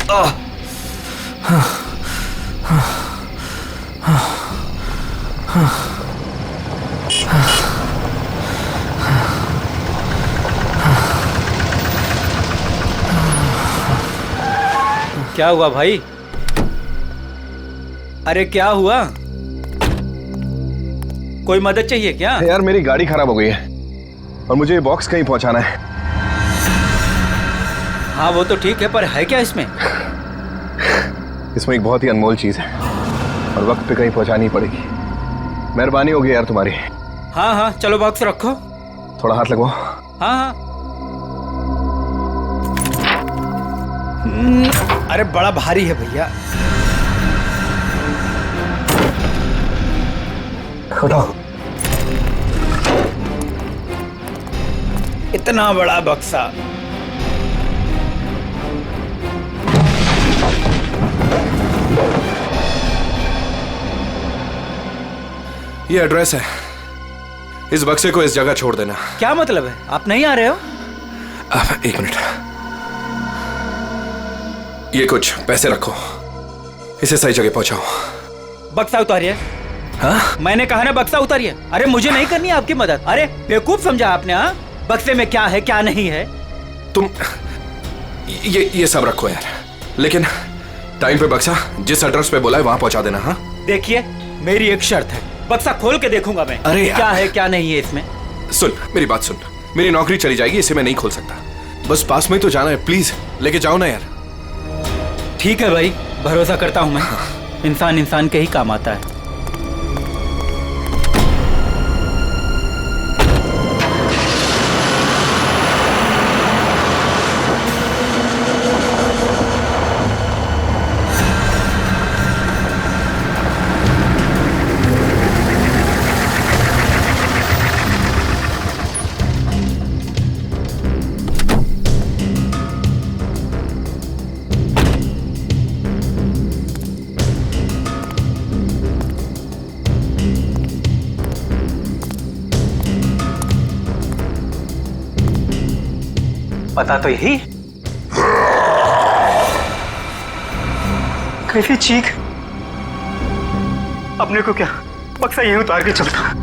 क्या हुआ भाई? अरे क्या हुआ? कोई मदद चाहिए क्या? यार मेरी गाड़ी खराब हो गई है और मुझे ये बॉक्स कहीं पहुंचाना है। हाँ वो तो ठीक है, पर है क्या इसमें? इसमें एक बहुत ही अनमोल चीज है और वक्त पे कहीं पहुंचानी पड़ेगी। मेहरबानी होगी यार तुम्हारी। हाँ हाँ चलो बॉक्स रखो। थोड़ा हाथ लगवाओ। हाँ हाँ। अरे बड़ा भारी है भैया। उठाओ। इतना बड़ा बक्सा। ये एड्रेस है, इस बक्से को इस जगह छोड़ देना। क्या मतलब है? आप नहीं आ रहे हो? एक मिनट, ये कुछ पैसे रखो, इसे सही जगह पहुंचाओ। बक्सा उतारिए। हाँ? मैंने कहा ना बक्सा उतारिए। अरे मुझे नहीं करनी आपकी मदद। अरे बेवकूफ समझा आपने? हाँ, बक्से में क्या है क्या नहीं है। तुम ये सब रखो यार, लेकिन टाइम पे बक्सा जिस एड्रेस पे बोला है वहां पहुंचा देना। हाँ देखिए मेरी एक शर्त है, बक्सा खोल के देखूंगा मैं। अरे यार। क्या है क्या नहीं है इसमें। सुन मेरी बात सुन, मेरी नौकरी चली जाएगी, इसे मैं नहीं खोल सकता। बस पास में ही तो जाना है, प्लीज लेके जाओ ना यार। ठीक है भाई, भरोसा करता हूं मैं। इंसान इंसान के ही काम आता है। पता तो यही। कैसी चीख! अपने को क्या बक्सा यहीं उतार के चलता।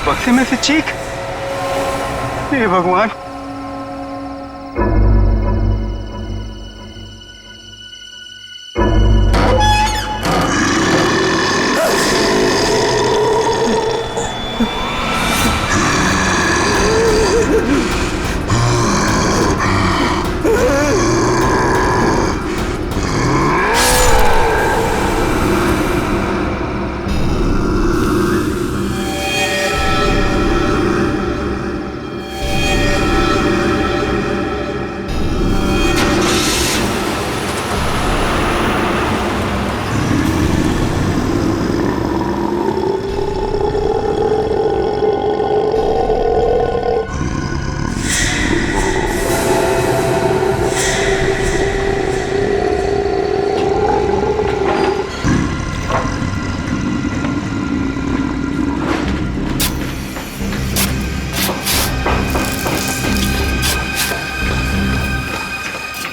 बक्से में से चीख! हे भगवान!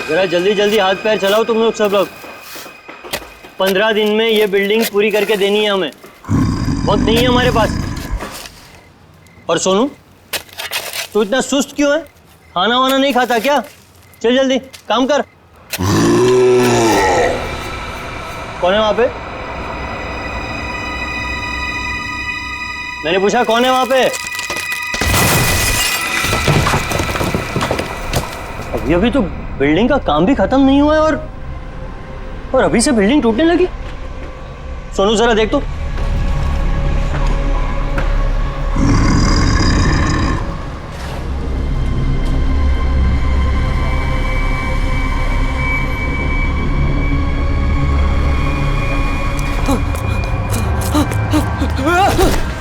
जरा जल्दी जल्दी हाथ पैर चलाओ तुम लोग, सब लोग। 15 दिन में ये बिल्डिंग पूरी करके देनी है हमें, वक्त नहीं है हमारे पास। और सोनू, तू इतना सुस्त क्यों है? खाना वाना नहीं खाता क्या? चल जल्दी काम कर। कौन है वहां पे? मैंने पूछा कौन है वहां पे? अभी तो बिल्डिंग का काम भी खत्म नहीं हुआ है और अभी से बिल्डिंग टूटने लगी। सोनू जरा देख तो।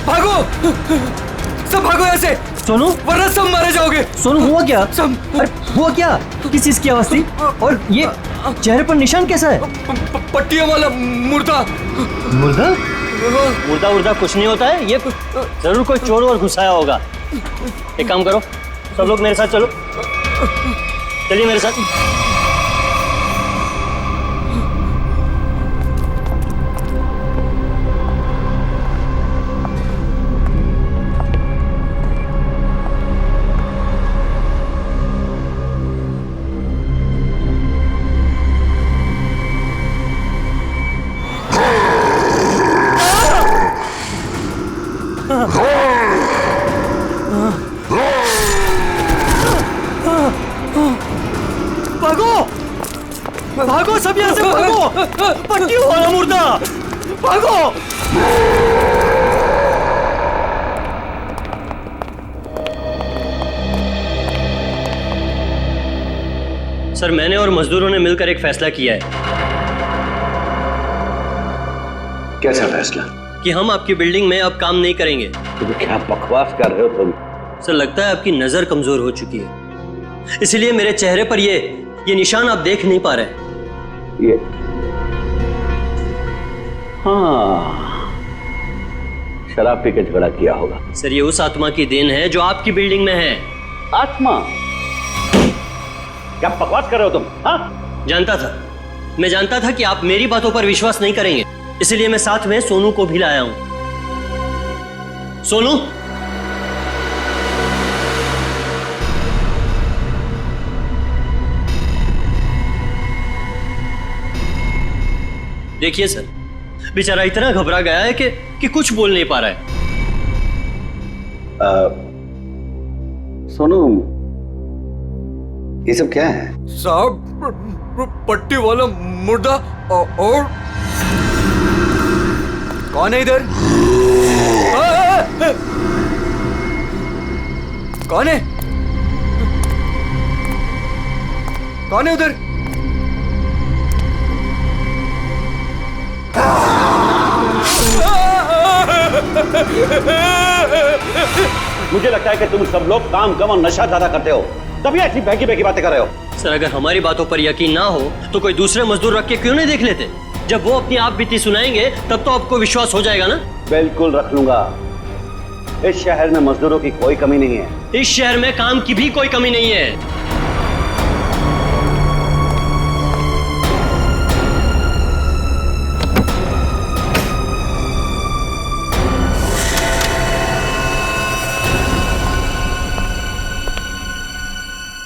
भागो, सब भागो यहाँ से। सोनू, वरना सब मारे जाओगे। सोनू हुआ क्या? सब अरे हुआ क्या? किस चीज की आवाज थी? और ये चेहरे पर निशान कैसा है? पट्टियों वाला मुर्दा। मुर्दा? मुर्दा मुर्दा कुछ नहीं होता है, ये जरूर कोई चोर और घुसाया होगा। एक काम करो, सब लोग मेरे साथ चलो, चलिए मेरे साथ। भागो भागो, सब यहाँ से भागो, पट्टियों वाला मुर्दा, भागो। सर, मैंने और मजदूरों ने मिलकर एक फैसला किया है। कैसा फैसला? कि हम आपकी बिल्डिंग में अब काम नहीं करेंगे। तुम क्या बकवास कर रहे हो तुम? सर, लगता है आपकी नजर कमजोर हो चुकी है, इसलिए मेरे चेहरे पर ये निशान आप देख नहीं पा रहे। ये हाँ, शराब पी के झगड़ा किया होगा। सर, ये उस आत्मा की देन है जो आपकी बिल्डिंग में है। आत्मा? क्या बकवास कर रहे हो तुम? हाँ? मैं जानता था कि आप मेरी बातों पर विश्वास नहीं करेंगे, इसलिए मैं साथ में सोनू को भी लाया हूं। सोनू, देखिए सर, बेचारा इतना घबरा गया है कि कुछ बोल नहीं पा रहा है। सोनू, ये सब क्या है? साहब, पट्टी वाला मुर्दा और कौन है इधर? कौन है? कौन है उधर? मुझे लगता है कि तुम सब लोग काम कम और नशा ज्यादा करते हो, तभी ऐसी बहकी बहकी बातें कर रहे हो। सर, अगर हमारी बातों पर यकीन ना हो तो कोई दूसरे मजदूर रख के क्यों नहीं देख लेते? जब वो अपनी आप बीती सुनाएंगे तब तो आपको विश्वास हो जाएगा ना। बिल्कुल रख लूंगा। इस शहर में मजदूरों की कोई कमी नहीं है। इस शहर में काम की भी कोई कमी नहीं है।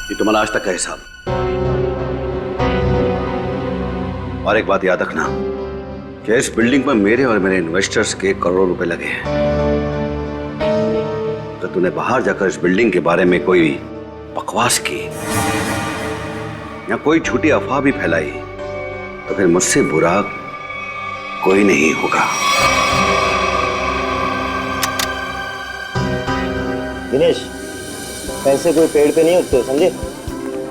ये तुम्हारा आज तक का हिसाब। और एक बात याद रखना कि इस बिल्डिंग पर मेरे और मेरे इन्वेस्टर्स के करोड़ों रुपए लगे हैं। तो तूने बाहर जाकर इस बिल्डिंग के बारे में कोई बकवास की या कोई झूठी अफवाह भी फैलाई तो फिर मुझसे बुरा कोई नहीं होगा। दिनेश, पैसे कोई पेड़ पे नहीं उगते, समझे?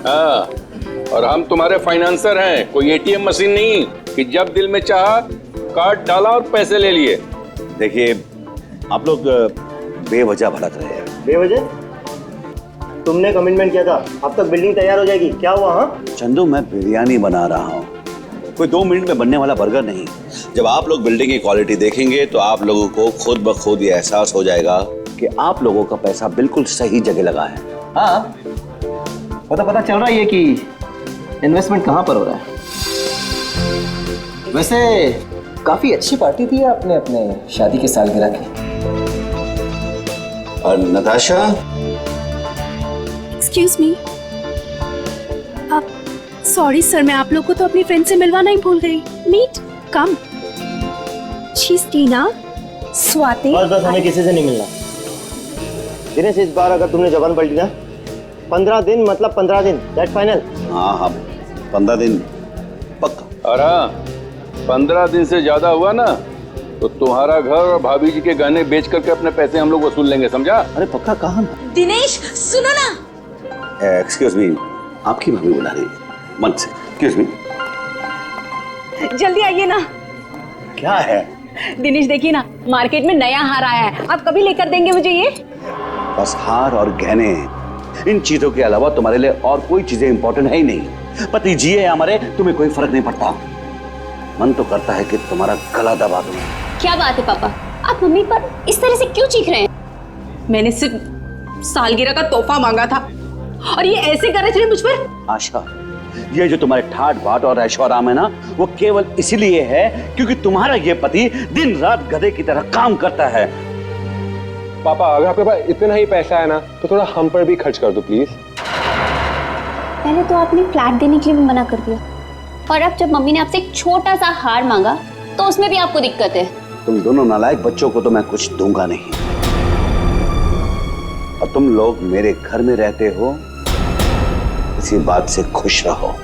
हाँ, और हम तुम्हारे फाइनेंसर हैं, कोई एटीएम मशीन नहीं कि जब दिल में चाहा कार्ड डाला और पैसे ले लिए। देखिए, आप लोग बेवजह भड़क रहे हैं। बेवजह? तुमने कमिटमेंट किया था, अब तक बिल्डिंग तैयार हो जाएगी, क्या हुआ? हाँ चंदू, मैं बिरयानी बना रहा हूँ, कोई 2 मिनट में बनने वाला बर्गर नहीं। जब आप लोग बिल्डिंग की क्वालिटी देखेंगे तो आप लोगों को खुद ब खुद ये एहसास हो जाएगा कि आप लोगों का पैसा बिल्कुल सही जगह लगा है। हाँ, पता चल रहा है कि इन्वेस्टमेंट कहाँ पर हो रहा है। वैसे काफी अच्छी पार्टी थी आपने अपने शादी के सालगिरह की। और नताशा, एक्सक्यूज मी, आप सॉरी सर, मैं आप लोग को तो अपनी फ्रेंड से मिलवाना ही भूल गई। Meet come. She is Tina, Swati. बस हमें किसी से नहीं मिलना। दिनेश, इस बार अगर तुमने जबान पलटी ना, 15 दिन मतलब 15 दिन, दैट फाइनल। हाँ, 15 दिन पक्का। और हाँ, 15 दिन से ज्यादा हुआ ना तो तुम्हारा घर और भाभी जी के गहने बेच करके अपने पैसे हम लोग वसूल लेंगे, समझा? अरे पक्का कहाँ? दिनेश सुनो ना। एक्सक्यूज मी, आपकी भाभी बुला रही है, मन से। एक्सक्यूज मी, जल्दी आइए ना। क्या है? दिनेश देखिए ना, मार्केट में नया हार आया है, आप कभी लेकर देंगे मुझे ये? बस हार और गहने हैं। इन चीजों के अलावा तुम्हारे लिए और कोई चीजें इंपॉर्टेंट है ही नहीं। पति जिए या मरे तुम्हें कोई फर्क नहीं पड़ता। मन तो करता है कि तुम्हारा गला दबा दूं। क्या बात है पापा, आप मम्मी पर इस तरह से क्यों चीख रहे हैं? मैंने सिर्फ सालगिरह का तोहफा मांगा था और ये ऐसे कर रहे थे मुझ पर। आशा, ये जो तुम्हारे ठाट बाट और ऐशो आराम है ना, वो केवल इसीलिए है क्योंकि तुम्हारा ये पति दिन रात गधे की तरह काम करता है। पापा, अगर आपके पास इतना ही पैसा है ना तो थोड़ा हम पर भी खर्च कर दो प्लीज। पहले तो आपने फ्लैट देने के लिए भी मना कर दिया, और अब जब मम्मी ने आपसे एक छोटा सा हार मांगा तो उसमें भी आपको दिक्कत है। तुम दोनों नालायक बच्चों को तो मैं कुछ दूंगा नहीं, और तुम लोग मेरे घर में रहते हो, इसी बात से खुश रहो।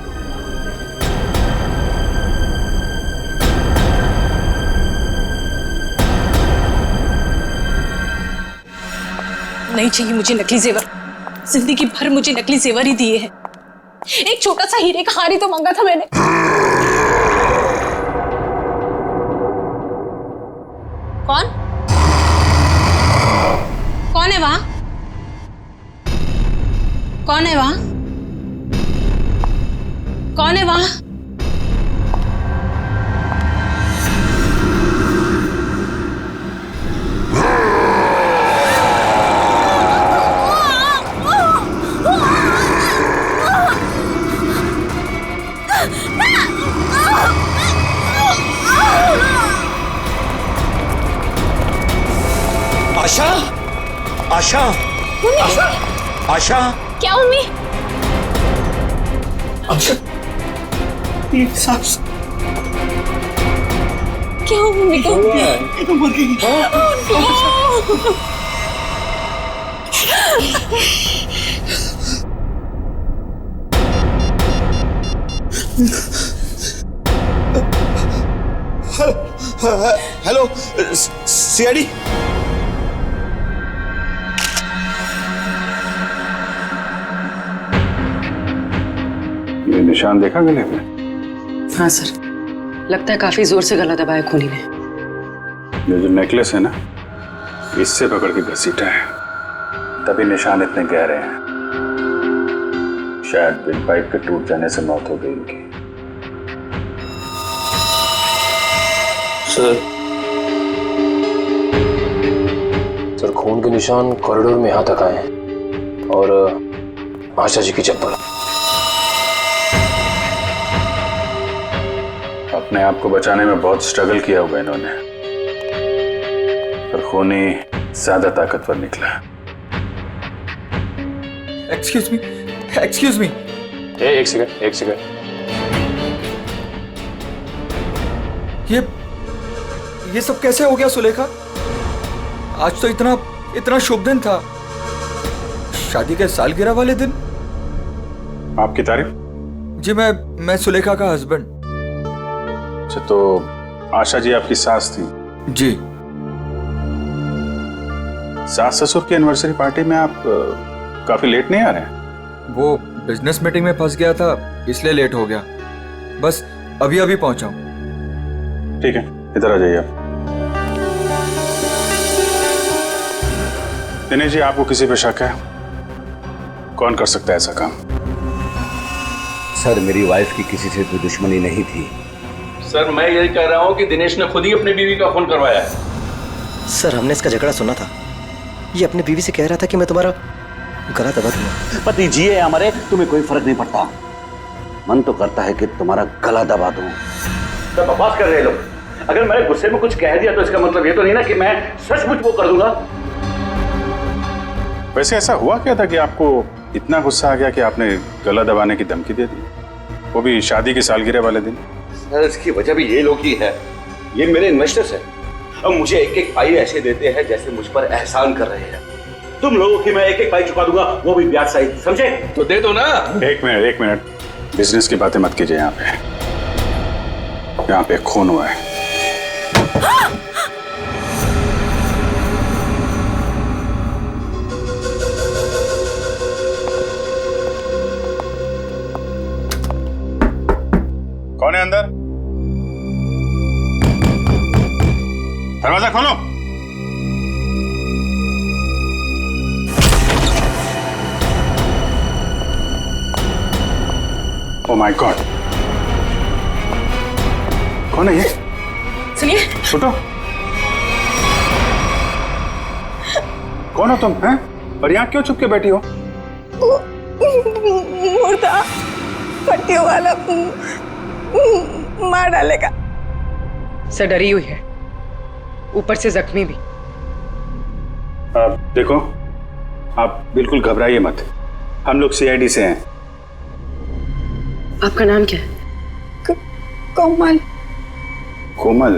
नहीं चाहिए मुझे नकली जेवर। जिंदगी भर मुझे नकली जेवर ही दिए हैं। एक छोटा सा हीरे का हार ही तो मांगा था मैंने। कौन कौन है वहां? कौन है वहां? कौन है वहां? आशा, आशा, आशा, आशा, क्या मम्मी? आशा, एक सांस क्या हुआ मम्मी को? मर गई। Hello CID. ये निशान देखा गले पे? हाँ सर, लगता है काफी जोर से गला दबाया खूनी ने। ये जो नेकलेस है ना, इससे पकड़ के घसीटा है, तभी निशान इतने गहरे हैं। शायद बिग पाइप के टूट जाने से मौत हो गई इनकी। सर खून के निशान कॉरिडोर में यहां तक आए हैं, और आशा जी की चप्पल। अपने आप को बचाने में बहुत स्ट्रगल किया होगा इन्होंने, पर खूनी ज्यादा ताकतवर निकला। Excuse me, excuse me. एक सेकंड, एक सेकंड। ये सब कैसे हो गया सुलेखा? आज तो इतना शुभ दिन था, शादी के सालगिरह वाले दिन। आपकी तारीफ? जी, मैं सुलेखा का हस्बैंड। अच्छा, तो आशा जी आपकी सास थी? जी। सास ससुर की एनिवर्सरी पार्टी में आप काफी लेट नहीं आ रहे हैं? वो बिजनेस मीटिंग में फंस गया था, इसलिए लेट हो गया। बस अभी पहुंचा हूं। ठीक है, इधर आ जाइए आप। दिनेश जी, आपको किसी पे शक है? कौन कर सकता है ऐसा काम? सर, मेरी वाइफ की किसी से कोई दुश्मनी नहीं थी। सर, मैं यही कह रहा हूँ कि दिनेश ने खुद ही अपनी बीवी का खून करवाया है। सर, हमने इसका झगड़ा सुना था। ये अपनी बीवी से कह रहा था कि मैं तुम्हारा गला दबा दूंगा। पति जिए या मरे तुम्हें कोई फर्क नहीं पड़ता। मन तो करता है कि तुम्हारा गला दबा दूं। तो बकवास कर रहे लोग। अगर मैंने गुस्से में कुछ कह दिया तो इसका मतलब ये तो नहीं ना कि मैं सचमुच वो कर दूंगा। वैसे ऐसा हुआ क्या था कि आपको इतना गुस्सा आ गया कि आपने गला दबाने की धमकी दे दी, वो भी शादी की सालगिरह वाले दिन? सर, इसकी वजह भी ये लोग ही है। ये मेरे इन्वेस्टर्स हैं। अब मुझे एक एक पाई ऐसे देते हैं जैसे मुझ पर एहसान कर रहे हैं। तुम लोगों की मैं एक एक पाई चुका दूंगा, वो भी ब्याज सहित, समझे? तो दे दो ना। एक मिनट, बिजनेस की बातें मत कीजिए। यहाँ पे खून हुआ है। कौन है अंदर? दरवाजा खोलो। ओह माय गॉड, कौन है ये? सुनिए, छोटो, कौन हो तुम हैं? और यहाँ क्यों छुप के बैठी हो? मुर्दा पट्टियों वाला मार डालेगा। सर डरी हुई है, ऊपर से जख्मी भी। देखो, आप बिल्कुल घबराइए मत, हम लोग सीआईडी से हैं। आपका नाम क्या है? कोमल। कोमल?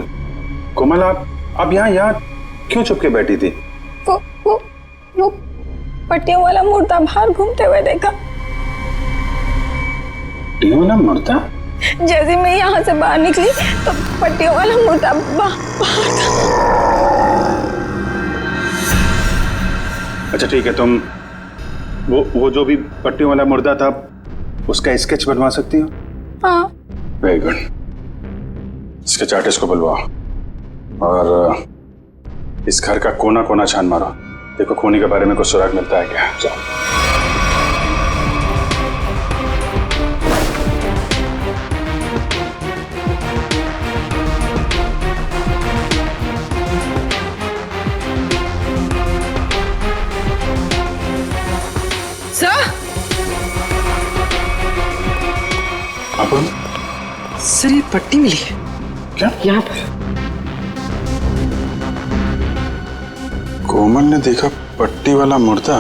कोमल, आप यहाँ क्यों छुप के बैठी थी? वो पट्टियों वाला मुर्दा बाहर घूमते हुए देखा। पट्टियों वाला मुर्दा? जैसे मैं यहाँ से बाहर निकली तो पट्टियों वाला मुर्दा बाहर था। अच्छा ठीक है, तुम वो जो भी पट्टियों वाला मुर्दा था उसका स्केच बनवा सकती हो? हाँ। वेरी गुड, स्केच आर्टिस्ट को बुलवाओ और इस घर का कोना कोना छान मारो, देखो खूनी के बारे में कुछ सुराग मिलता है क्या। जाओ। सर ये पट्टी मिली है। क्या? यहाँ पर। कोमल ने देखा पट्टी वाला मुर्दा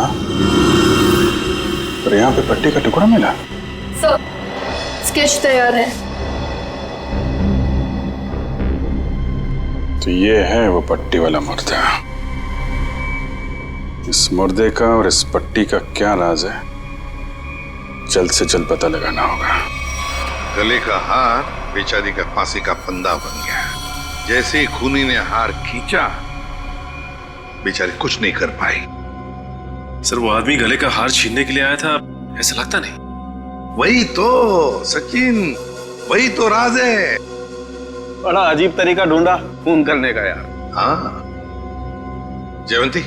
और यहाँ पे पट्टी का टुकड़ा मिला। सर स्केच तैयार है। तो ये है वो पट्टी वाला मुर्दा। इस मुर्दे का और इस पट्टी का क्या राज है, जल्द से जल्द पता लगाना होगा। गले का हार बेचारी का फांसी का फंदा बन गया। जैसे ही खूनी ने हार खींचा, बेचारी कुछ नहीं कर पाई। सर वो आदमी गले का हार छीनने के लिए आया था, ऐसा लगता नहीं? वही तो सचिन, वही तो राज है। बड़ा अजीब तरीका ढूंढा खून करने का यार। हाँ जयवंती,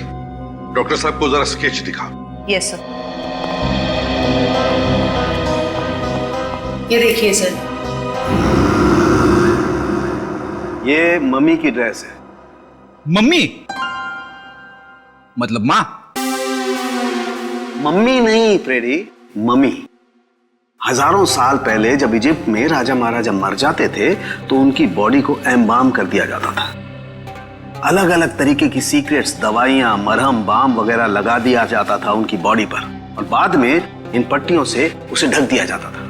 डॉक्टर साहब को जरा स्केच दिखा। Yes sir. ये देखिए सर, ये मम्मी की ड्रेस है। मम्मी मतलब माँ? मम्मी नहीं फ्रेडी, मम्मी। हजारों साल पहले जब इजिप्ट में राजा महाराजा मर जाते थे तो उनकी बॉडी को एम्बाम कर दिया जाता था। अलग अलग तरीके की सीक्रेट्स, दवाइयां, मरहम, बाम वगैरह लगा दिया जाता था उनकी बॉडी पर और बाद में इन पट्टियों से उसे ढक दिया जाता था।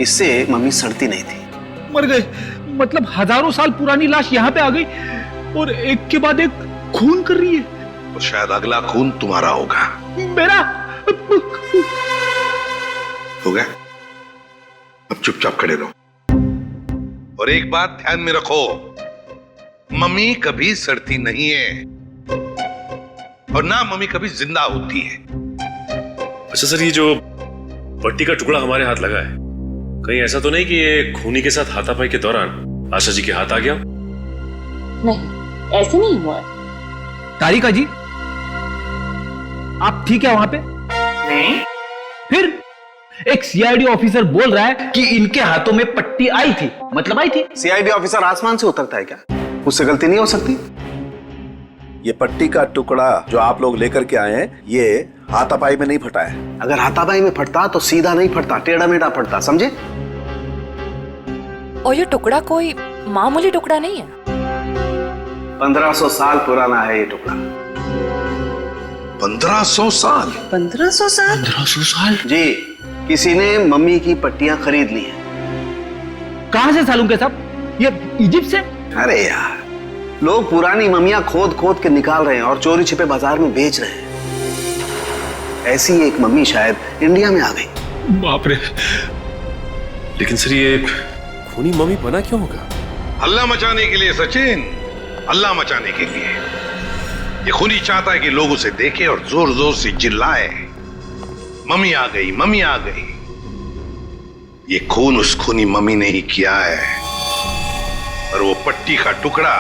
इससे मम्मी सड़ती नहीं थी। मर गए मतलब हजारों साल पुरानी लाश यहाँ पे आ गई और एक के बाद एक खून कर रही है। तो शायद अगला खून तुम्हारा होगा। मेरा हो गया, अब चुपचाप खड़े रहो। और एक बात ध्यान में रखो, मम्मी कभी सड़ती नहीं है और ना मम्मी कभी जिंदा होती है। अच्छा सर, ये जो पट्टी का टुकड़ा हमारे हाथ लगा है, कहीं ऐसा तो नहीं कि ये खूनी के साथ हाथापाई के दौरान आशा जी के हाथ आ गया? नहीं, ऐसे नहीं हुआ। तारिका जी, आप ठीक है वहां पे? नहीं। फिर एक सीआईडी ऑफिसर बोल रहा है कि इनके हाथों में पट्टी आई थी, मतलब आई थी। सीआईडी ऑफिसर आसमान से उतरता है क्या? उससे गलती नहीं हो सकती। ये पट्टी का टुकड़ा जो आप लोग लेकर के आए हैं, ये हाथापाई में नहीं फटा है। अगर हाथापाई में फटता तो सीधा नहीं फटता, टेढ़ा मेढ़ा फटता, समझे? और ये टुकड़ा कोई मामूली टुकड़ा नहीं है। 1500 साल पुराना है ये टुकड़ा। 1500 साल? 1500 साल? 1500 साल? जी, किसी ने मम्मी की पट्टियां खरीद ली हैं। कहां से सालूं के साहब? ये इजिप्ट से? अरे यार, लोग पुरानी मम्मियां खोद खोद के निकाल रहे हैं और चोरी छिपे बाजार में बेच रहे हैं। ऐसी एक मम्मी शायद इंडिया में आ गई। बाप रे, लेकिन सर ये खूनी मम्मी बना क्यों होगा? हल्ला मचाने के लिए सचिन, हल्ला मचाने के लिए। ये खूनी चाहता है कि लोग उसे देखें और जोर जोर से चिल्लाए, मम्मी आ गई, मम्मी आ गई। ये खून उस खूनी मम्मी ने ही किया है और वो पट्टी का टुकड़ा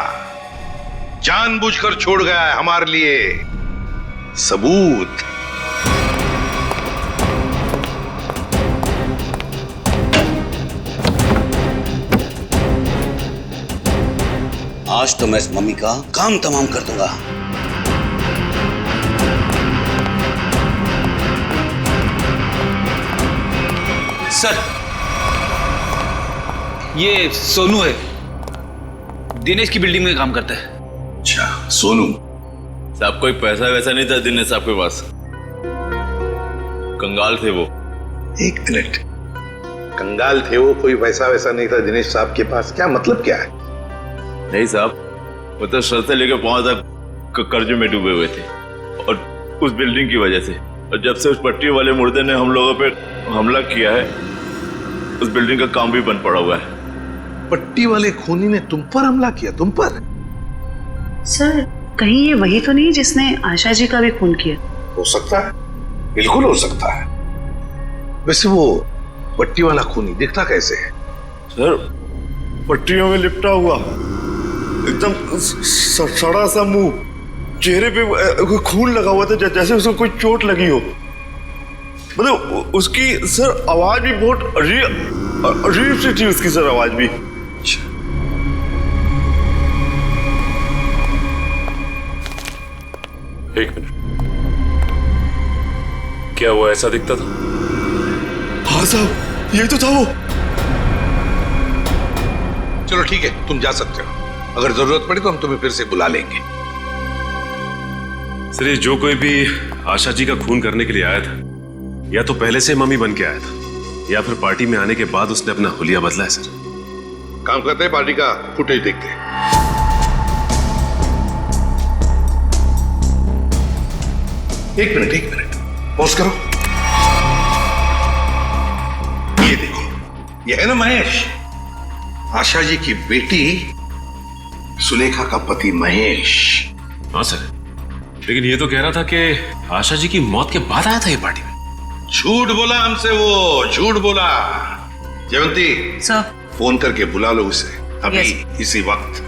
जानबूझकर छोड़ गया है हमारे लिए सबूत। आज तो मैं इस मम्मी का काम तमाम कर दूंगा। सर, ये सोनू है, दिनेश की बिल्डिंग में काम करता है। अच्छा, सोनू साहब कोई पैसा वैसा नहीं था दिनेश साहब के पास, कंगाल थे वो। एक मिनट, कंगाल थे वो, कोई पैसा वैसा नहीं था दिनेश साहब के पास, क्या मतलब क्या है? नहीं साहब, वो तो सर से लेकर पांव तक कर्ज में डूबे हुए थे, और उस बिल्डिंग की वजह से। और जब से उस पट्टी वाले मुर्दे ने हम लोगों पे हमला किया है, उस बिल्डिंग का काम भी बंद पड़ा हुआ है। पट्टी वाले खूनी ने तुम पर हमला किया? तुम पर? सर, कहीं ये वही तो नहीं जिसने आशा जी का भी खून किया? हो सकता है, बिल्कुल हो सकता है। वैसे वो पट्टी वाला खूनी दिखता कैसे है? सर, पट्टियों में लिपटा हुआ, एकदम सड़ा सा मुंह, चेहरे पे खून लगा हुआ था जैसे उसको कोई चोट लगी हो। मतलब उसकी सर आवाज भी बहुत अजीब सी थी, उसकी सर आवाज भी। एक मिनट, क्या वो ऐसा दिखता था? हाँ साहब, ये तो था वो। चलो ठीक है, तुम जा सकते हो। अगर जरूरत पड़ी तो हम तुम्हें फिर से बुला लेंगे। सर, ये जो कोई भी आशा जी का खून करने के लिए आया था, या तो पहले से मम्मी बन के आया था, या फिर पार्टी में आने के बाद उसने अपना हुलिया बदला है। सर, काम करते हैं, पार्टी का फुटेज देखते हैं। एक मिनट, पॉज करो। ये देखो, ये है ना महेश, आशा जी की बेटी सुलेखा का पति महेश। हाँ सर, लेकिन ये तो कह रहा था कि आशा जी की मौत के बाद आया था ये पार्टी में। झूठ बोला हमसे, वो झूठ बोला। जयवंती सर, फोन करके बुला लो उसे अभी, इसी वक्त।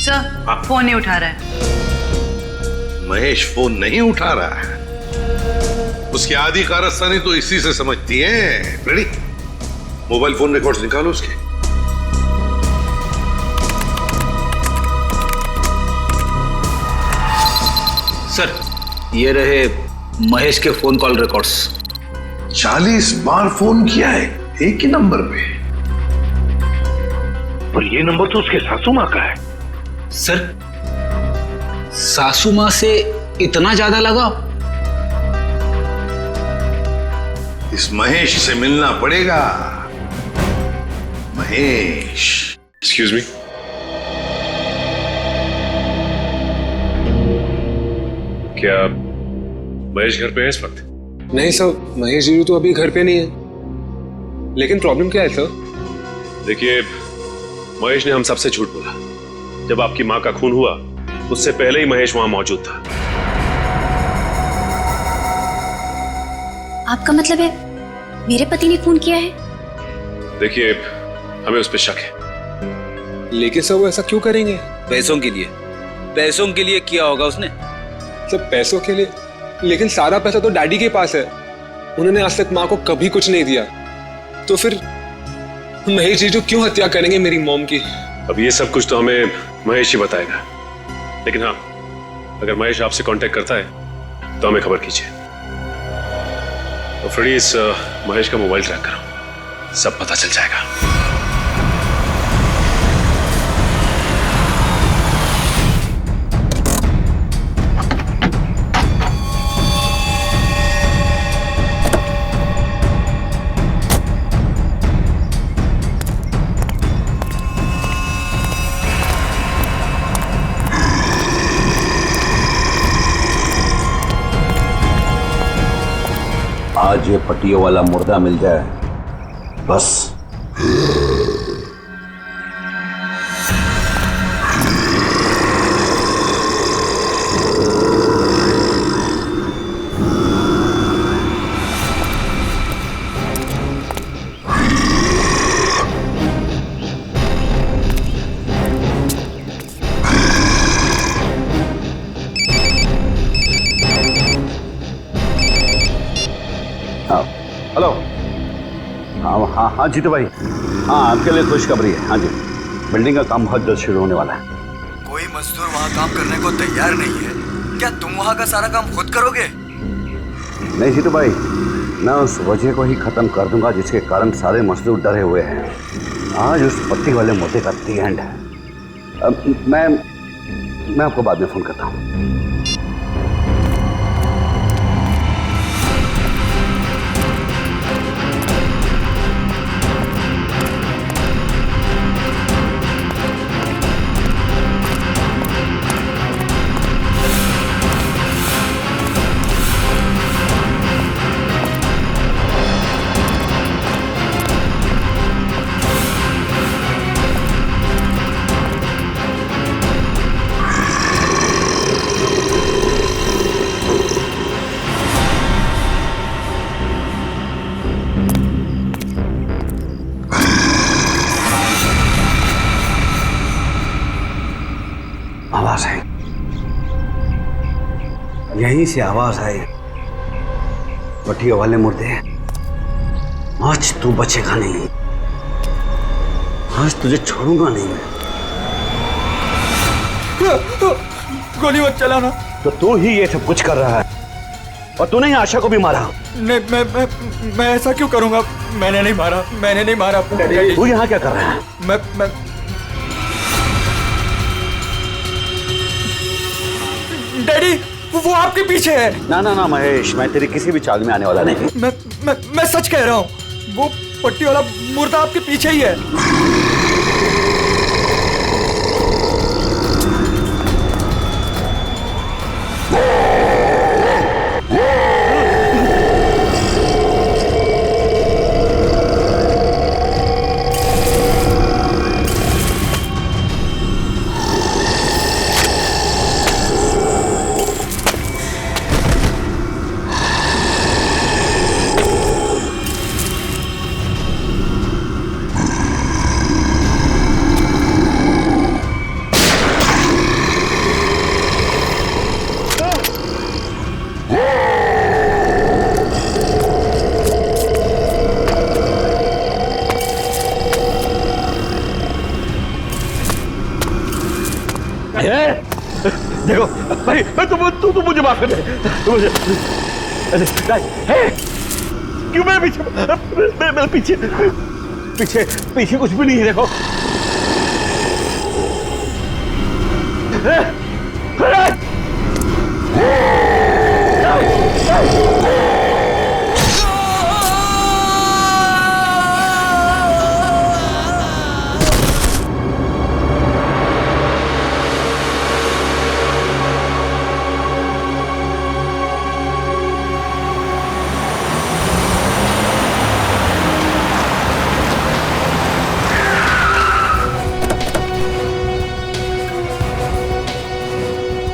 सर, फोन नहीं उठा रहा है। महेश फोन नहीं उठा रहा है, उसकी आधी कारस्तानी तो इसी से समझती है। रेडी, मोबाइल फोन रिकॉर्ड्स निकालो उसके। सर, ये रहे महेश के फोन कॉल रिकॉर्ड्स। 40 बार फोन किया है एक ही नंबर पे, और ये नंबर तो उसके सासू माँ का है। सर, सासू माँ से इतना ज्यादा लगाव? इस महेश से मिलना पड़ेगा। महेश। एक्सक्यूज मी, क्या महेश घर पे है इस वक्त? नहीं सर, महेश जी तो अभी घर पे नहीं है। लेकिन प्रॉब्लम क्या है सर? देखिए, महेश ने हम सबसे झूठ बोला। जब आपकी मां का खून हुआ, उससे पहले ही महेश वहां मौजूद था। आपका मतलब है मेरे पति ने खून किया है? देखिए, हमें उस पर शक है। लेकिन सर, वो ऐसा क्यों करेंगे? पैसों के लिए। पैसों के लिए किया होगा उसने। सब पैसों के लिए? लेकिन सारा पैसा तो डैडी के पास है, उन्होंने आज तक माँ को कभी कुछ नहीं दिया। तो फिर महेश जी जो क्यों हत्या करेंगे मेरी मॉम की? अब ये सब कुछ तो हमें महेश ही बताएगा। लेकिन हाँ, अगर महेश आपसे कांटेक्ट करता है तो हमें खबर कीजिए। और फ्रेडी, इस महेश का मोबाइल ट्रैक करो, सब पता चल जाएगा। आज ये पट्टियों वाला मुर्दा मिल जाए बस। हेलो। हाँ हाँ हाँ जीतू भाई, हाँ आपके लिए खुशखबरी है। हाँ जी, बिल्डिंग का काम बहुत जल्द शुरू होने वाला है। कोई मजदूर वहाँ काम करने को तैयार नहीं है, क्या तुम वहाँ का सारा काम खुद करोगे? नहीं जीतू भाई, मैं उस वजह को ही खत्म कर दूंगा जिसके कारण सारे मजदूर डरे हुए हैं। आज उस पट्टी वाले मुद्दे का दी एंड है। मैं आपको बाद में फोन करता हूँ। आवाज आई, यहीं से आवाज आई। पट्टियों वाले मुर्दे, आज तू बचेगा नहीं, आज तुझे छोड़ूंगा नहीं मैं। गोली मत चलाना। तो तू ही ये सब कुछ कर रहा है और तूने ही आशा को भी मारा। नहीं, मैं ऐसा क्यों करूंगा? मैंने नहीं मारा। तू यहाँ क्या कर रहा है? मैं डैडी, वो आपके पीछे है। ना महेश, मैं तेरी किसी भी चाल में आने वाला नहीं। मैं सच कह रहा हूँ, वो पट्टी वाला मुर्दा आपके पीछे ही है। देखो भाई, तू मुझे माफ कर दे। मुझे क्यों मेरे पीछे पीछे कुछ भी नहीं है। देखो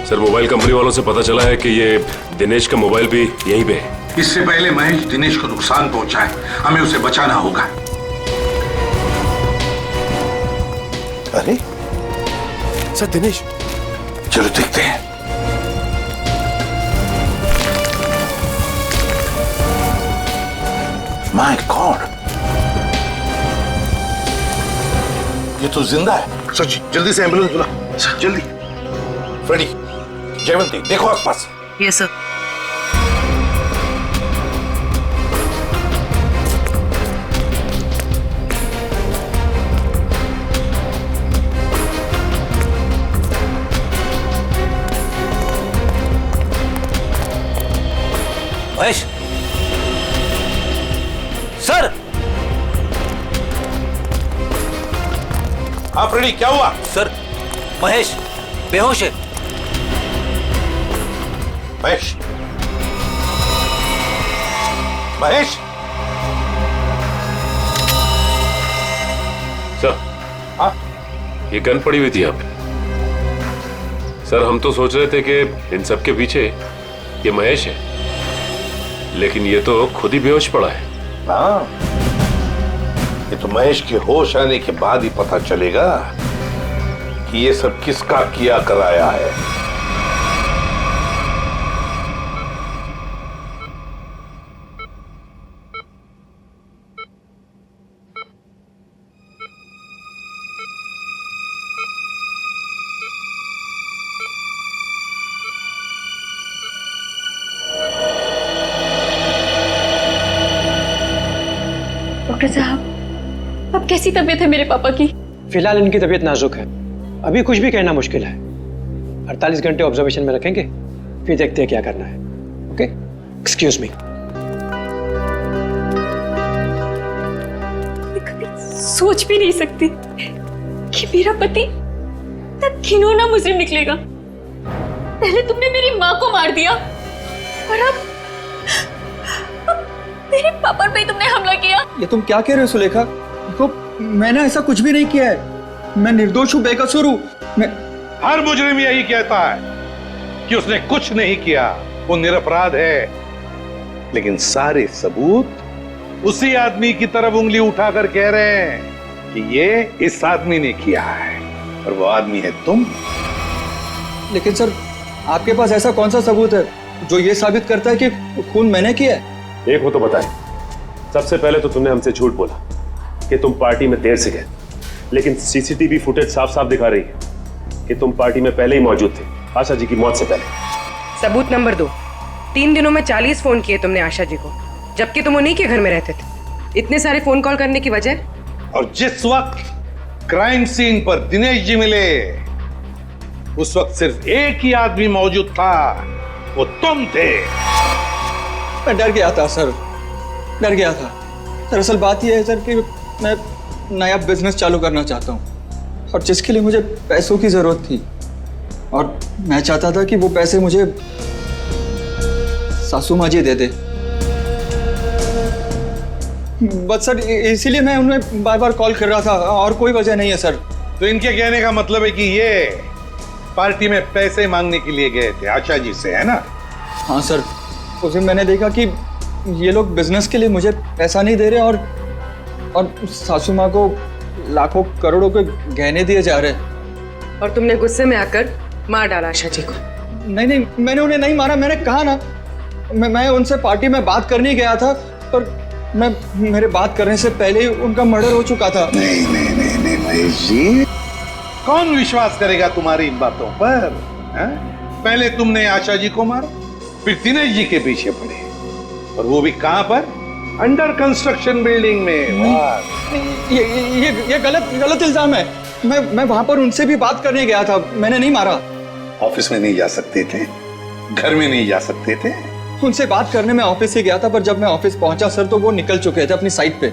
सर, मोबाइल कंपनी वालों से पता चला है कि ये दिनेश का मोबाइल भी यहीं पे है। इससे पहले महेश दिनेश को नुकसान पहुंचाए, हमें उसे बचाना होगा। अरे सर, दिनेश, चलो देखते हैं। माय गॉड, ये तो जिंदा है। सर जल्दी से एम्बुलेंस बुला, जल्दी। फ्रेडी, जयवंती, देखो आसपास। Yes sir. महेश सर। हाँ फ्रेडी, क्या हुआ? सर, महेश बेहोश है। महेश, महेश। सर, हाँ, ये गन पड़ी हुई थी यहाँ पे। सर, हम तो सोच रहे थे कि इन सब के पीछे ये महेश है, लेकिन ये तो खुद ही बेहोश पड़ा है। हाँ, ये तो महेश के होश आने के बाद ही पता चलेगा कि ये सब किसका किया कराया है। डॉक्टर साहब, अब कैसी तबीयत है मेरे पापा की? फिलहाल इनकी तबीयत नाजुक है, अभी कुछ भी कहना मुश्किल है। 48 घंटे ऑब्जर्वेशन में रखेंगे, फिर देखते हैं क्या करना है। Okay, excuse me. मैं कभी सोच भी नहीं सकती कि मेरा पति इतना घिनौना मुजरिम निकलेगा। पहले तुमने मेरी माँ को मार दिया और अब मेरे पापा पे तुमने हमला किया। ये तुम क्या कह रहे हो सुलेखा? देखो, मैंने ऐसा कुछ भी नहीं किया है। मैं निर्दोष हूँ, बेकसूर हूँ। हर मुजरिम यही कहता है कि उसने कुछ नहीं किया, वो निरपराध है। लेकिन सारे सबूत उसी आदमी की तरफ उंगली उठाकर कह रहे हैं कि ये इस आदमी ने किया है, और वो आदमी है तुम। लेकिन सर, आपके पास ऐसा कौन सा सबूत है जो ये साबित करता है कि खून मैंने किया है? एक हो तो बताए। सबसे पहले तो तुमने हमसे झूठ बोला कि तुम पार्टी में देर से गए, लेकिन सीसीटीवी फुटेज साफ साफ दिखा रही है कि तुम पार्टी में पहले ही मौजूद थे, आशा जी की मौत से पहले। सबूत नंबर 2, 3 दिनों में 40 फोन किए तुमने आशा जी को, जबकि तुम उन्हीं के घर में रहते थे। इतने सारे फोन कॉल करने की वजह? और जिस वक्त क्राइम सीन पर दिनेश जी मिले, उस वक्त सिर्फ एक ही आदमी मौजूद था, वो तुम थे। मैं डर गया था सर, डर गया था। दरअसल बात यह है सर कि मैं नया बिजनेस चालू करना चाहता हूँ, और जिसके लिए मुझे पैसों की जरूरत थी, और मैं चाहता था कि वो पैसे मुझे सासू माँ जी दे दे। बस सर, इसीलिए मैं उन्हें बार बार कॉल कर रहा था, और कोई वजह नहीं है सर। तो इनके कहने का मतलब है कि ये पार्टी में पैसे मांगने के लिए गए थे आशा जी से, है ना? हाँ सर, उस दिन मैंने देखा कि ये लोग बिजनेस के लिए मुझे पैसा नहीं दे रहे, और सासू माँ को लाखों करोड़ों के गहने दिए जा रहे हैं। और तुमने गुस्से में आकर मार डाला आशा जी को? नहीं, मैंने उन्हें नहीं मारा। मैंने कहा ना, मैं उनसे पार्टी में बात करने गया था, पर मेरे बात करने से पहले ही उनका मर्डर हो चुका था। नहीं महेश जी, कौन विश्वास करेगा तुम्हारी इन बातों पर? पहले तुमने आशा जी को मारा, फिर दिनेश जी के पीछे पड़े, और वो भी कहां पर? अंडर कंस्ट्रक्शन बिल्डिंग में। ये गलत इल्जाम है। मैं वहां पर उनसे भी बात करने गया था, मैंने नहीं मारा। ऑफिस में नहीं जा सकते थे, घर में नहीं जा सकते थे? उनसे बात करने में ऑफिस ही गया था, पर जब मैं ऑफिस पहुंचा सर, तो वो निकल चुके थे अपनी साइट पे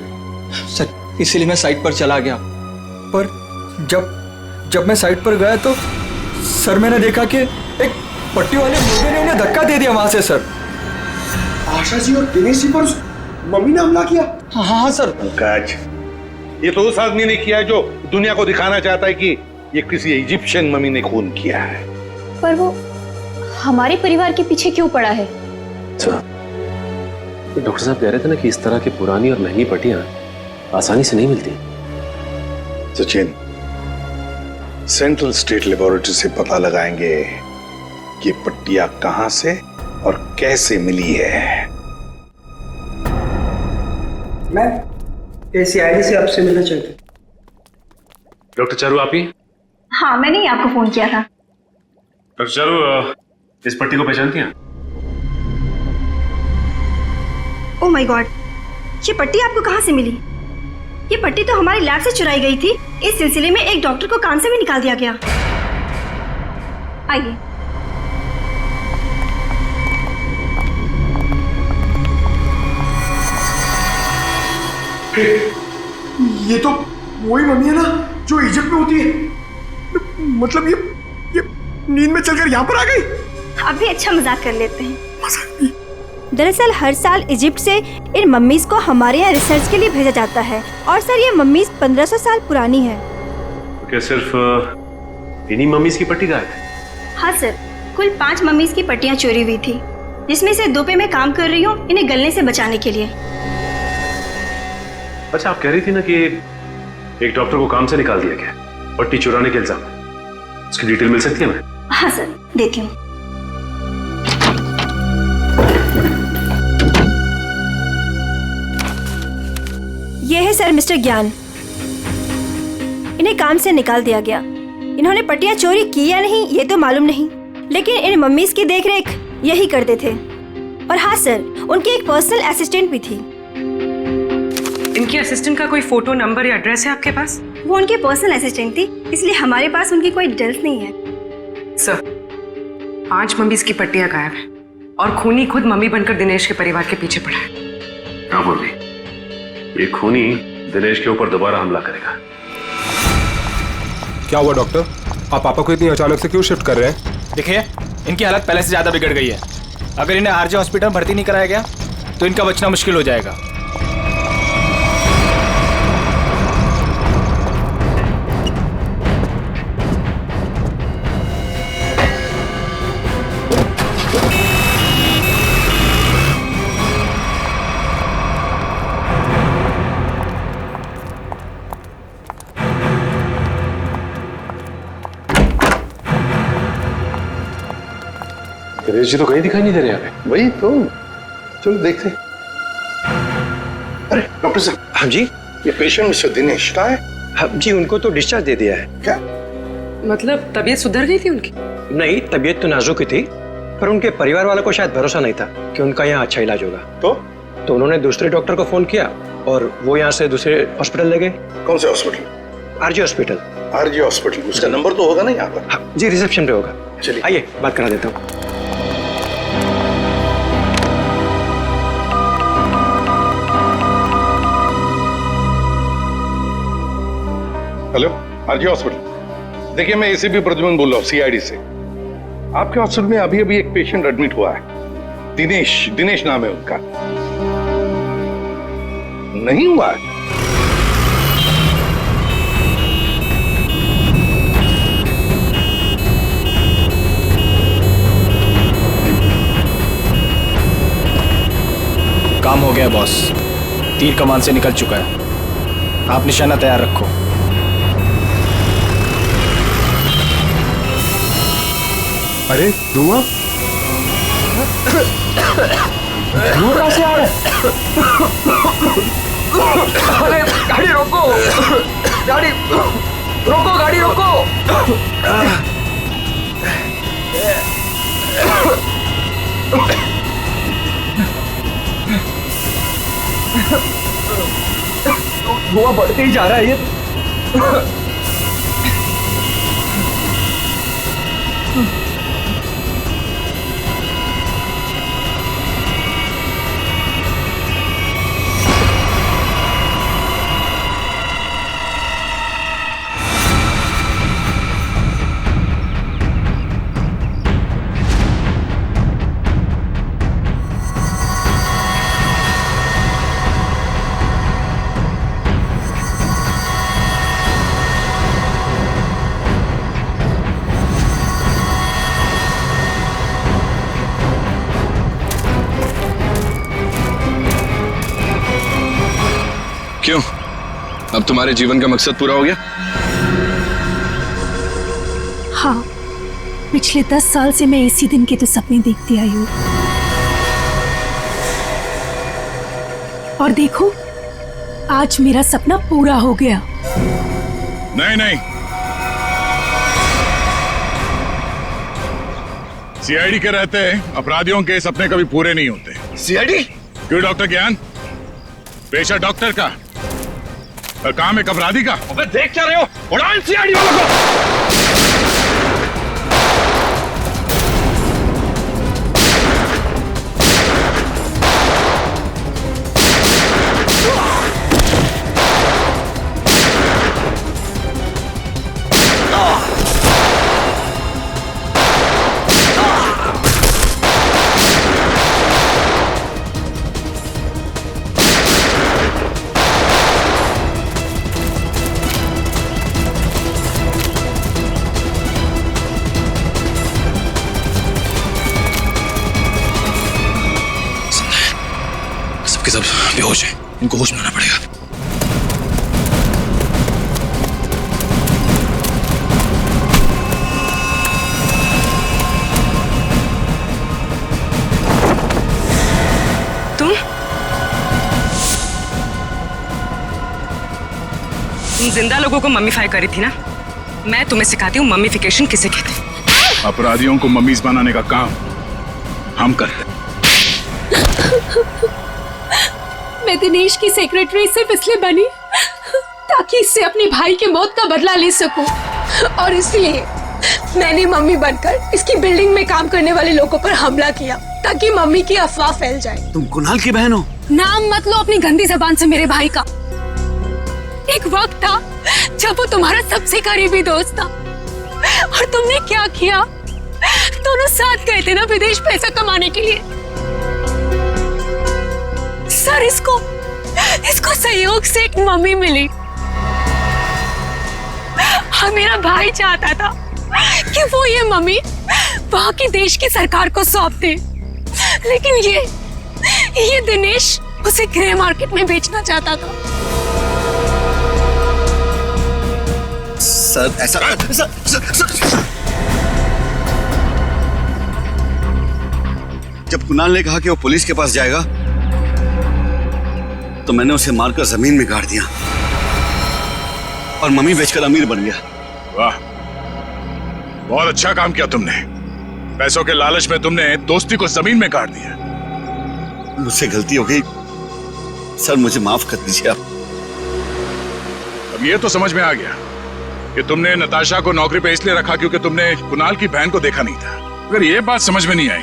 सर, इसीलिए मैं साइट पर चला गया। पर जब मैं साइट पर गया तो सर, मैंने देखा कि एक पट्टी वाले मुर्गे ने उन्हें धक्का दे दिया वहां से सर। आशा जी और दिनेश जी पर मम्मी ने हमला किया? हाँ सर। पंकज, ये तो उस आदमी ने किया है जो दुनिया को दिखाना चाहता है कि ये किसी इजिप्शियन मम्मी ने खून किया है। पर वो हमारे परिवार के पीछे क्यों पड़ा है? डॉक्टर साहब कह रहे थे ना कि इस तरह की पुरानी और महंगी पट्टियां आसानी से नहीं मिलती। सचिन, सेंट्रल स्टेट लेबोरेटरी से पता लगाएंगे कि पट्टियां कहां से और कैसे मिली है। मैं ACID से आपसे मिलना चाहती हूँ। डॉक्टर चारू, आप ही? हाँ, मैंने ही आपको फोन किया था। डॉक्टर चारू, इस पट्टी को पहचानती हैं? ओह माय गॉड, ये पट्टी आपको कहाँ से मिली? ये पट्टी तो हमारी लैब से चुराई गई थी। इस सिलसिले में एक डॉक्टर को काम से भी निकाल दिया गया। आइए। ये तो वही मम्मी है ना जो इजिप्ट में होती है। मतलब ये नींद में चलकर यहाँ पर आ गई। आप भी अच्छा मजाक कर लेते हैं। दरअसल हर साल इजिप्ट से इन मम्मीज को हमारे यहाँ रिसर्च के लिए भेजा जाता है, और सर ये मम्मीज 1500 साल पुरानी है। तो क्या सिर्फ इन्हीं मम्मीज की पट्टी गायब है? हाँ सर, कुल 5 मम्मीज की पट्टियाँ चोरी हुई थी, जिसमें से 2 पे मैं काम कर रही हूँ इन्हें गलने से बचाने के लिए। अच्छा, आप कह रही थी ना कि एक डॉक्टर को काम से निकाल दिया गया पट्टी चुराने के इल्जाम में, उसकी डिटेल मिल सकती है हमें? हाँ सर, देती हूँ। ये है सर मिस्टर ज्ञान, इन्हें काम से निकाल दिया गया। इन्होंने पट्टियां चोरी की या नहीं ये तो मालूम नहीं, लेकिन इन मम्मीज की देखरेख यही करते थे। और हाँ सर, उनकी एक पर्सनल असिस्टेंट भी थी। इनके असिस्टेंट का कोई फोटो, नंबर या एड्रेस है आपके पास? वो उनकी पर्सनल असिस्टेंट थी, इसलिए हमारे पास उनकी कोई डिटेल्स नहीं है। सर, 5 मम्मीज की पट्टियां गायब है और खूनी खुद मम्मी बनकर दिनेश के परिवार के पीछे पड़ा है। हाँ मम्मी, ये खूनी दिनेश के ऊपर दोबारा हमला करेगा। क्या हुआ डॉक्टर? आप पापा को इतनी अचानक से क्यों शिफ्ट कर रहे हैं? देखिए, इनकी हालत पहले से ज्यादा बिगड़ गई है। अगर इन्हें आरजे हॉस्पिटल भर्ती नहीं कराया गया तो इनका बचना मुश्किल हो जाएगा। दिनेश जी तो कहीं दिखाई नहीं दे रहे यहाँ पे। वही तो, चलो देखते। अरे डॉक्टर साहब। हाँ जी। ये पेशेंट मिस्टर दिनेश कहाँ है? हाँ जी, उनको तो डिस्चार्ज दे दिया है। क्या मतलब तबीयत सुधर गई थी उनकी? नहीं, तबीयत तो नाजुक ही थी, पर उनके परिवार वालों को शायद भरोसा नहीं था कि उनका यहाँ अच्छा इलाज होगा। तो उन्होंने दूसरे डॉक्टर को फोन किया और वो यहाँ से दूसरे हॉस्पिटल ले गए। कौन से hospital? RJ hospital. RJ hospital, उसका नंबर तो होगा ना यहाँ पर? हाँ जी, रिसेप्शन पे होगा। चलिए आइए बात करा देता हूँ। Hello, RJ hospital. देखिए, मैं एसीपी प्रद्युमन बोल रहा हूँ, सीआईडी से। आपके हॉस्पिटल में अभी अभी एक पेशेंट एडमिट हुआ है। दिनेश नाम है उनका। नहीं हुआ है? काम हो गया बॉस, तीर कमान से निकल चुका है। आप निशाना तैयार रखो। अरे धुआं? धुआं कहाँ से आ रहा है? अरे गाड़ी रोको, गाड़ी रोको, गाड़ी रोको। धुआं बढ़ते ही जा रहा है ये। क्यों? अब तुम्हारे जीवन का मकसद पूरा हो गया? हाँ, पिछले 10 साल से मैं इसी दिन के तो सपने देखती आई हूँ। और देखो, आज मेरा सपना पूरा हो गया। नहीं नहीं, सीआईडी के रहते अपराधियों के सपने कभी पूरे नहीं होते। सीआईडी? क्यों डॉक्टर ज्ञान? पेशा डॉक्टर का और काम एक अपराधी का। अबे देख क्या रहे हो? उड़ाओ इन सीआईडी वालों को। सब बेहोश है, इनको होश में आना पड़ेगा। तुम जिंदा लोगों को मम्मीफाई करी थी ना? मैं तुम्हें सिखाती हूँ मम्मीफिकेशन किसे कहते हैं। अपराधियों को मम्मीज बनाने का काम हम करते हैं। मैं दिनेश की सेक्रेटरी सिर्फ इसलिए बनी ताकि इससे अपने भाई के मौत का बदला ले सकूं, और इसलिए मैंने मम्मी बनकर इसकी बिल्डिंग में काम करने वाले लोगों पर हमला किया ताकि मम्मी की अफवाह फैल जाए। तुम कुणाल की बहन हो? नाम मत लो अपनी गंदी जबान से मेरे भाई का। एक वक्त था जब वो तुम्हारा सबसे करीबी दोस्त था, और तुमने क्या किया? दोनों साथ गए थे ना विदेश पैसा कमाने के लिए। सर, इसको सहयोग से एक मम्मी मिली, और मेरा भाई चाहता था कि वो ये मम्मी वहां की देश की सरकार को सौंप दे, लेकिन ये दिनेश उसे ग्रे मार्केट में बेचना चाहता था। सर ऐसा सर। जब कुणाल ने कहा कि वो पुलिस के पास जाएगा तो मैंने उसे मारकर जमीन में गाड़ दिया और मम्मी बेचकर अमीर बन गया। वाह, बहुत अच्छा काम किया तुमने। पैसों के लालच में तुमने दोस्ती को जमीन में गाड़ दिया। मुझसे गलती हो गई सर, मुझे माफ कर दीजिए आप। अब ये तो समझ में आ गया कि तुमने नताशा को नौकरी पे इसलिए रखा क्योंकि तुमने कुणाल की बहन को देखा नहीं था। अगर ये बात समझ में नहीं आई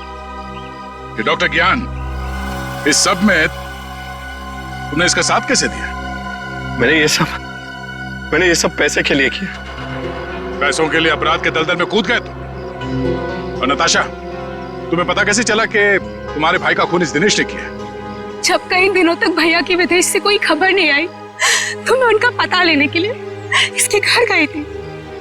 कि डॉक्टर ज्ञान इस सब में तुमने इसका साथ कैसे दिया? मैंने ये सब पैसे के लिए किया। पैसों के लिए अपराध के दलदल में कूद गए तुम। और नताशा, तुम्हें पता कैसे चला कि तुम्हारे भाई का खून इस दिनेश ने किया? जब कई दिनों तक भैया की विदेश से कोई खबर नहीं आई तो मैं उनका पता लेने के लिए इसके घर गई थी,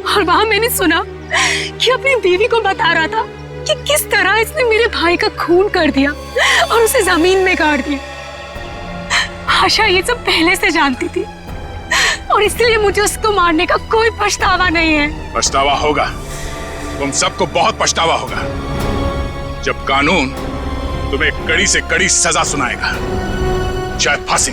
और वहां मैंने सुना कि अपनी बीवी को बता रहा था कि किस तरह इसने मेरे भाई का खून कर दिया और उसे जमीन में गाड़ दिया। आशा ये सब पहले से जानती थी, और इसलिए मुझे उसको मारने का कोई पछतावा नहीं है। पछतावा होगा, तुम सबको बहुत पछतावा होगा जब कानून तुम्हें कड़ी से कड़ी सजा सुनाएगा, शायद फांसी।